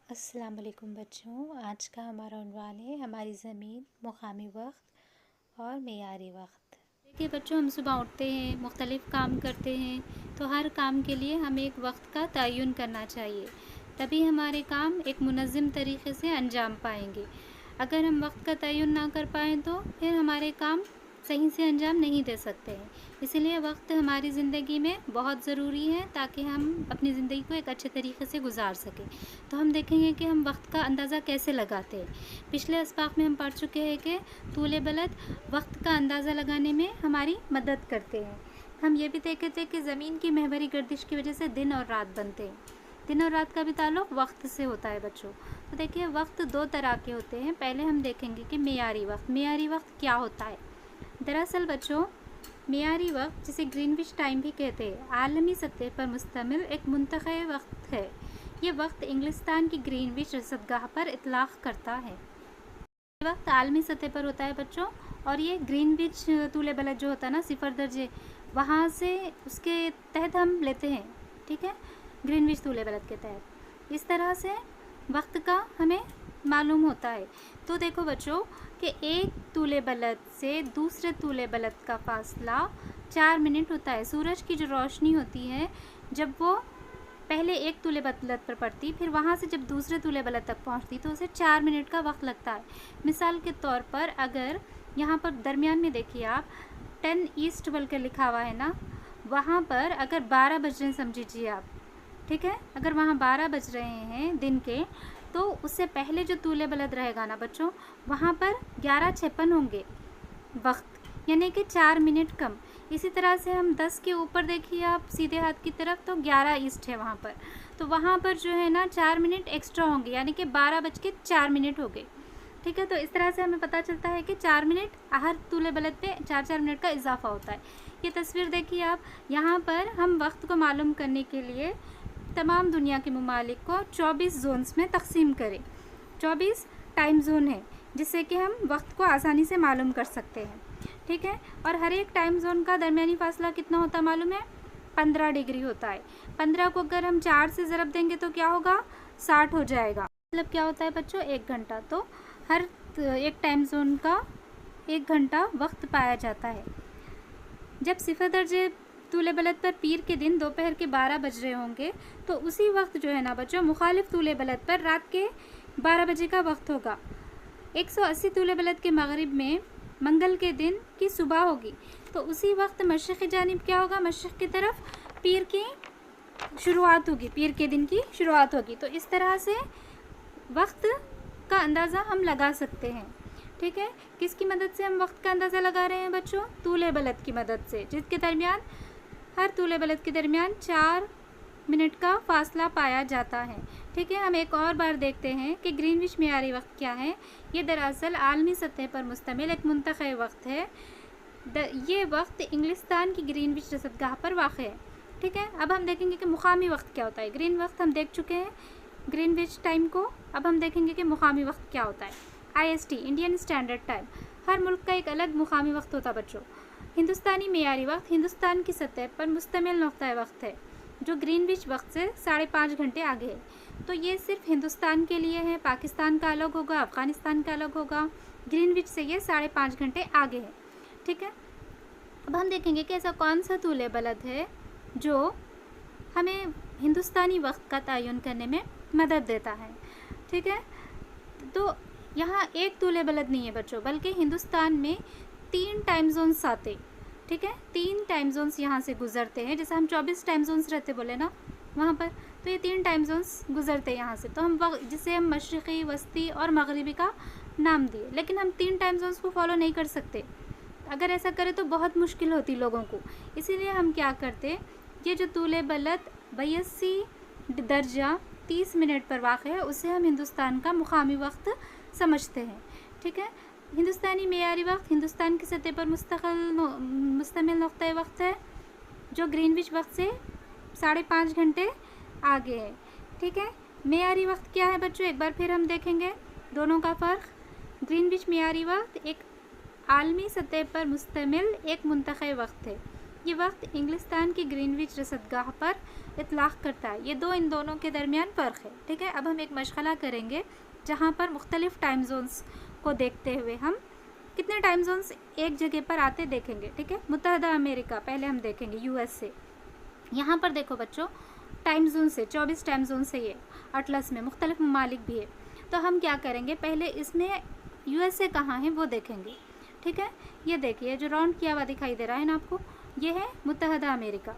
अस्सलाम वालेकुम बच्चों। आज का हमारा उन्वान है हमारी ज़मीन, मुकामी वक्त और मेयारी वक्त। देखिए बच्चों, हम सुबह उठते हैं, मुख्तलिफ़ काम करते हैं, तो हर काम के लिए हमें एक वक्त का तयन करना चाहिए, तभी हमारे काम एक मुनज़्ज़म तरीक़े से अंजाम पाएंगे। अगर हम वक्त का तयन ना कर पाएँ तो फिर हमारे काम सही से अंजाम नहीं दे सकते हैं। इसीलिए वक्त हमारी ज़िंदगी में बहुत ज़रूरी है ताकि हम अपनी ज़िंदगी को एक अच्छे तरीके से गुजार सकें। तो हम देखेंगे कि हम वक्त का अंदाज़ा कैसे लगाते हैं। पिछले अस्बाक में हम पढ़ चुके हैं कि तूले बलद वक्त का अंदाज़ा लगाने में हमारी मदद करते हैं। हम ये भी देखे थे कि ज़मीन की महवरी गर्दिश की वजह से दिन और रात बनते हैं। दिन और रात का भी ताल्लुक़ वक्त से होता है बच्चों। तो देखिए, वक्त दो तरह के होते हैं। पहले हम देखेंगे कि मेयारी वक्त। मेयारी वक्त क्या होता है? दरअसल बच्चों, मेयारी वक्त, जिसे ग्रीनविच टाइम भी कहते हैं, आलमी सतह पर मुश्तमिल एक मुंतखब वक्त है। ये वक्त इंग्लिस्तान की ग्रीनविच रसदगाह पर इतलाक़ करता है। ये वक्त आलमी सतह पर होता है बच्चों, और ये ग्रीनविच तूले बलद जो होता है ना, 0 दर्जे, वहाँ से उसके तहत हम लेते हैं। ठीक है, ग्रीनविच तूले बलद के तहत इस तरह से वक्त का हमें मालूम होता है। तो देखो बच्चों कि एक तूले बलद से दूसरे तूले बलद का फासला 4 मिनट होता है। सूरज की जो रोशनी होती है, जब वो पहले एक तूले बलद पर पड़ती, फिर वहाँ से जब दूसरे तूले बलद तक पहुँचती, तो उसे 4 मिनट का वक्त लगता है। मिसाल के तौर पर अगर यहाँ पर दरमियान में देखिए आप 10 ईस्ट बोल कर लिखा हुआ है ना, वहाँ पर अगर 12 बज रहे हैं समझिए आप, ठीक है, अगर वहाँ 12 बज रहे हैं दिन के, तो उससे पहले जो तूले बलद रहेगा ना बच्चों, वहाँ पर 11:56 होंगे वक्त, यानी कि 4 मिनट कम। इसी तरह से हम 10 के ऊपर देखिए आप सीधे हाथ की तरफ, तो 11 ईस्ट है वहाँ पर, तो वहाँ पर जो है ना 4 मिनट एक्स्ट्रा होंगे, यानी कि 12:04 हो गए। ठीक है, तो इस तरह से हमें पता चलता है कि 4 मिनट हर तूले बलद पे 4-4 मिनट का इजाफा होता है। ये तस्वीर देखिए आप, यहाँ पर हम वक्त को मालूम करने के लिए तमाम दुनिया के ममालिक को 24 जोन्स में तकसीम करें। 24 टाइम जोन है, जिससे कि हम वक्त को आसानी से मालूम कर सकते हैं। ठीक है, और हर एक टाइम जोन का दरमियानी फासला कितना होता मालूम है? 15 डिग्री होता है। 15 को अगर हम 4 से ज़रब देंगे तो क्या होगा? 60 हो जाएगा। मतलब क्या होता है बच्चों? 1 घंटा। तो हर एक टाइम जोन का 1 घंटा वक्त पाया जाता है। जब 0 दर्जे तूले बलद पर पीर के दिन दोपहर के 12 बज रहे होंगे, तो उसी वक्त जो है ना बच्चों, मुखालिफ तूले बलद पर रात के 12 बजे का वक्त होगा। 180 तूले बलद के मगरिब में मंगल के दिन की सुबह होगी, तो उसी वक्त मशरिक़ की जानिब क्या होगा? मशरिक़ की तरफ पीर की शुरुआत होगी, पीर के दिन की शुरुआत होगी। तो इस तरह से वक्त का अंदाज़ा हम लगा सकते हैं। ठीक है, किसकी मदद से हम वक्त का अंदाज़ा लगा रहे हैं बच्चों? तूले बलद की मदद से, जिसके दरमियान हर तूले बलद के दरमियान 4 मिनट का फासला पाया जाता है। ठीक है, हम एक और बार देखते हैं कि ग्रीनविच मेयारी वक्त क्या है। ये दरअसल आलमी सतह पर मुश्तमिल एक मुंतखब वक्त है। ये वक्त इंग्लिस्तान की ग्रीनविच रसदगाह पर वाक़ है। ठीक है, अब हम देखेंगे कि मुकामी वक्त क्या होता है। ग्रीन वक्त हम देख चुके हैं, ग्रीनविच टाइम को। अब हम देखेंगे कि मुकामी वक्त क्या होता है। IST, Indian standard time. हर मुल्क का एक अलग मुकामी वक्त होता बच्चों। हिंदुस्तानी मेयारी वक्त हिंदुस्तान की सतह पर मुश्तमिल नुक्ता वक्त है, जो ग्रीनविच वक्त से 5.5 घंटे आगे है। तो ये सिर्फ हिंदुस्तान के लिए है, पाकिस्तान का अलग होगा, अफ़गानिस्तान का अलग होगा। ग्रीनविच से ये 5.5 घंटे आगे है। ठीक है, अब हम देखेंगे कि ऐसा कौन सा तूले बलद है जो हमें हिंदुस्तानी वक्त का तयन करने में मदद देता है। ठीक है, तो यहाँ एक तूले बलद नहीं है बच्चों, बल्कि हिंदुस्तान में 3 टाइम जोन्स आते। ठीक है, 3 टाइम जोन्स यहाँ से गुजरते हैं। जैसे हम 24 टाइम जोन्स रहते बोले ना वहाँ पर, तो ये 3 टाइम जोन्स गुजरते हैं यहाँ से। तो हम जिसे हम मशरिक़ी, वस्ती और मगरिबी का नाम दिए, लेकिन हम 3 टाइम जोन्स को फॉलो नहीं कर सकते। अगर ऐसा करें तो बहुत मुश्किल होती लोगों को। इसीलिए हम क्या करते, ये जो तूले बलद 82 दर्जा 30 मिनट पर वाक़ है, उसे हम हिंदुस्तान का मुकामी वक्त समझते हैं। ठीक है, हिंदुस्तानी मेयारी वक्त हिंदुस्तान की सतह पर मुश्तमिल नुक्ता वक्त है, जो ग्रीनविच वक्त से 5.5 घंटे आगे है। ठीक है, मेयारी वक्त क्या है बच्चों? एक बार फिर हम देखेंगे दोनों का फ़र्क। ग्रीनविच मेयारी वक्त एक आलमी सतह पर मुश्तमिल एक मुंतखब वक्त है। ये वक्त इंग्लिस्तान की ग्रीनविच रसदगाह पर इतलाक़ करता है। ये इन दोनों के दरमियान फ़र्क है। ठीक है, अब हम एक मशग़ला करेंगे जहाँ पर मुख्तलिफ़ टाइम जोन्स को देखते हुए हम कितने टाइम जोन्स एक जगह पर आते देखेंगे। ठीक है, मुत्तहदा अमेरिका पहले हम देखेंगे, USA। यहाँ पर देखो बच्चों, टाइम जोन से 24 टाइम जोन से ये अटलस में मुख्तलिफ़ ममालिक भी है। तो हम क्या करेंगे, पहले इसमें USA कहाँ है वो देखेंगे। ठीक है, ये देखिए जो राउंड किया हुआ दिखाई दे रहा है ना आपको, ये है मुत्तहदा अमेरिका।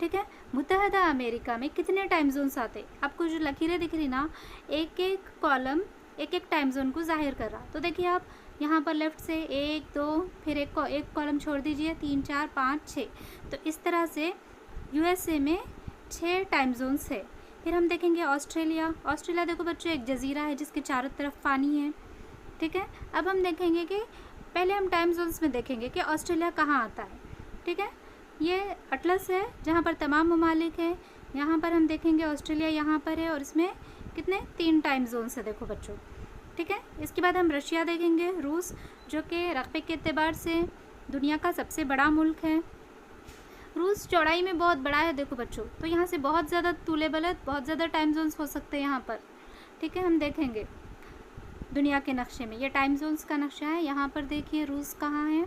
ठीक है, मुत्तहदा अमेरिका में कितने टाइम जोन्स आते, आपको जो लकीरें दिख रही ना, एक एक कॉलम एक एक टाइम जोन को जाहिर कर रहा। तो देखिए आप यहाँ पर लेफ़्ट से 1 2, फिर एक कॉलम छोड़ दीजिए, 3 4 5 6। तो इस तरह से USA में 6 टाइम जोन्स है। फिर हम देखेंगे ऑस्ट्रेलिया। ऑस्ट्रेलिया देखो बच्चों, एक जजीरा है जिसके चारों तरफ पानी है। ठीक है, अब हम देखेंगे कि पहले हम टाइम जोन्स में देखेंगे कि ऑस्ट्रेलिया कहाँ आता है। ठीक है, ये अटलस है जहाँ पर तमाम ममालिक हैं। यहाँ पर हम देखेंगे ऑस्ट्रेलिया यहाँ पर है और इसमें कितने 3 टाइम जोन्स है देखो बच्चों। ठीक है, इसके बाद हम रशिया देखेंगे, रूस, जो कि रकबे के एतबार से दुनिया का सबसे बड़ा मुल्क है। रूस चौड़ाई में बहुत बड़ा है देखो बच्चों, तो यहाँ से बहुत ज़्यादा तूले बलद, बहुत ज़्यादा टाइम जोन्स हो सकते हैं यहाँ पर। ठीक है, हम देखेंगे दुनिया के नक्शे में, ये टाइम जोन्स का नक्शा है। यहाँ पर देखिए रूस कहाँ है,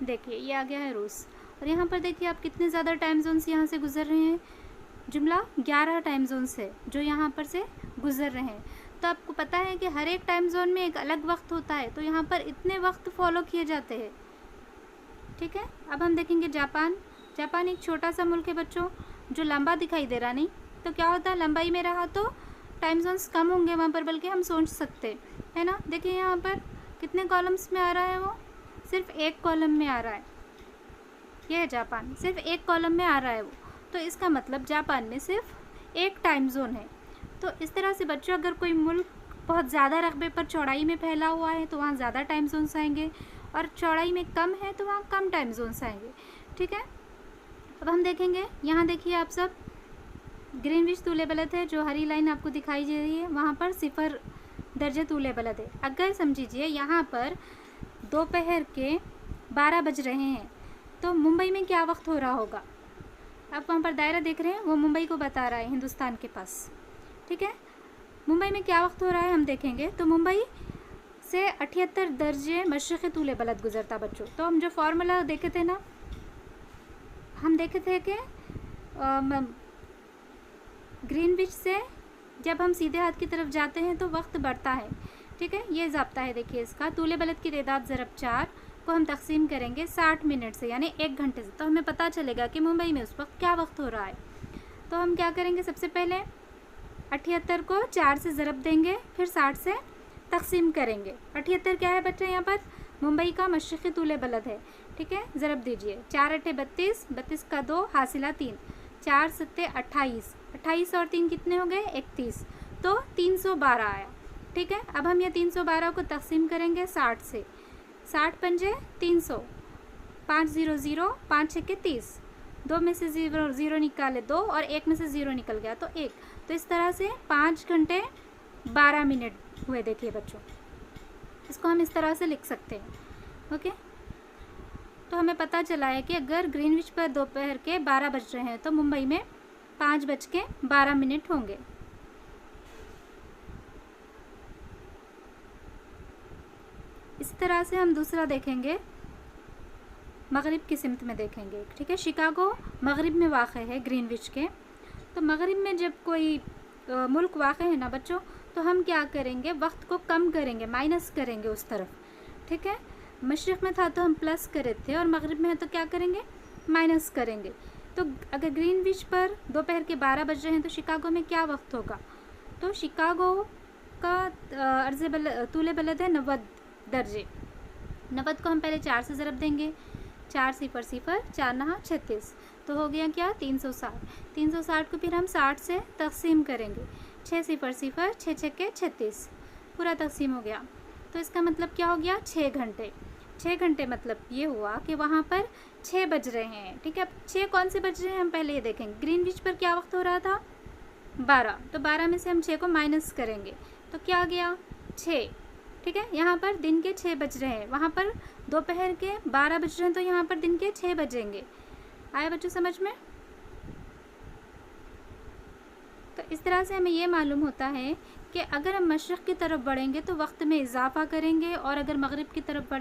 देखिए ये आ गया है रूस। और यहाँ पर देखिए आप कितने ज़्यादा टाइम जोन्स यहाँ से गुजर रहे हैं। जुमला 11 टाइम जोन्स है जो यहाँ पर से गुजर रहे हैं। तो आपको पता है कि हर एक टाइम जोन में एक अलग वक्त होता है, तो यहाँ पर इतने वक्त फॉलो किए जाते हैं। ठीक है, अब हम देखेंगे जापान। जापान एक छोटा सा मुल्क है बच्चों, जो लंबा दिखाई दे रहा नहीं, तो क्या होता है, लंबाई में रहा तो टाइम जोन्स कम होंगे वहाँ पर, बल्कि हम सोच सकते है ना। देखिए यहाँ पर कितने कॉलम्स में आ रहा है, वो सिर्फ एक कॉलम में आ रहा है। यह है जापान, सिर्फ एक कॉलम में आ रहा है वो। तो इसका मतलब जापान में सिर्फ एक टाइम जोन है। तो इस तरह से बच्चों, अगर कोई मुल्क बहुत ज़्यादा रकबे पर चौड़ाई में फैला हुआ है तो वहाँ ज़्यादा टाइम जोन्स आएंगे, और चौड़ाई में कम है तो वहाँ कम टाइम जोन्स आएंगे। ठीक है, अब हम देखेंगे, यहाँ देखिए आप सब, ग्रीनविच तूले बलद है, जो हरी लाइन आपको दिखाई दे रही है, वहाँ पर 0 दर्जे तूले बलद है। अगर समझिए यहाँ पर दोपहर के 12 बज रहे हैं, तो मुंबई में क्या वक्त हो रहा होगा। आप वहाँ पर दायरा देख रहे हैं, वो मुंबई को बता रहा है, हिंदुस्तान के पास। ठीक है, मुंबई में क्या वक्त हो रहा है हम देखेंगे, तो मुंबई से 78 दर्जे मशरिक़ी तूले बलद गुजरता बच्चों। तो हम जो फार्मूला देखे थे ना, हम देखे थे कि ग्रीनविच से जब हम सीधे हाथ की तरफ जाते हैं तो वक्त बढ़ता है। ठीक है, ये ज़ाब्ता है। देखिए इसका तूले बलद की तादाद ज़रब 4 को हम तकसीम करेंगे 60 मिनट से, यानी 1 घंटे से, तो हमें पता चलेगा कि मुंबई में उस वक्त क्या वक्त हो रहा है। तो हम क्या करेंगे, सबसे पहले 78 को 4 से ज़रब देंगे, फिर 60 से तकसीम करेंगे। 78 क्या है बच्चे, यहाँ पर मुंबई का मशरिक़ी तूले बलद है। ठीक है, ज़रब दीजिए, 4 8 32, 32 का 2 हासिला 3, 4 7 28, 28 और 3 कितने हो गए, 31, तो 312 आया। ठीक है, अब हम ये 312 को तकसीम करेंगे 60 से, 60 पंजे 300, 5 0 0, 5 6 30, 2 में से 0 0 निकाले 2, और 1 में से 0 निकल गया तो 1। तो इस तरह से 5 घंटे 12 मिनट हुए। देखिए बच्चों, इसको हम इस तरह से लिख सकते हैं। ओके, तो हमें पता चला है कि अगर ग्रीनविच पर दोपहर के 12 बज रहे हैं तो मुंबई में 5:12 होंगे। इस तरह से हम दूसरा देखेंगे, मगरिब की सिमत में देखेंगे। ठीक है, शिकागो मगरिब में वाक़ है ग्रीनविच के। तो मगरिब में जब कोई मुल्क वाक़ है ना बच्चों, तो हम क्या करेंगे, वक्त को कम करेंगे, माइनस करेंगे उस तरफ। ठीक है, मशरिक़ में था तो हम प्लस करे थे, और मगरिब में है तो क्या करेंगे, माइनस करेंगे। तो अगर ग्रीनविच पर दोपहर के 12 बज रहे हैं तो शिकागो में क्या वक्त होगा, तो शिकागो का तूले बलद है 90 दर्जे। 90 को हम पहले 4 से ज़रब देंगे, 4 0 0, 4 9 36, तो हो गया क्या, 360। 360 को फिर हम 60 से तकसीम करेंगे, 6 0 0, 6 6 के 36, पूरा तकसीम हो गया। तो इसका मतलब क्या हो गया, 6 घंटे। 6 घंटे मतलब ये हुआ कि वहाँ पर 6 बज रहे हैं। ठीक है, अब 6 कौन से बज रहे हैं हम पहले ये देखेंगे। ग्रीनविच पर क्या वक्त हो रहा था, 12, तो 12 में से हम 6 को माइनस करेंगे तो क्या आ गया, 6। ठीक है, यहाँ पर दिन के 6 बज रहे हैं, वहाँ पर दोपहर के 12 बज रहे हैं, तो यहाँ पर दिन के 6 बजेंगे। आया बच्चों समझ में? तो इस तरह से हमें ये मालूम होता है कि अगर हम मशरिक़ की तरफ बढ़ेंगे तो वक्त में इजाफ़ा करेंगे, और अगर मगरिब की तरफ बढ़ें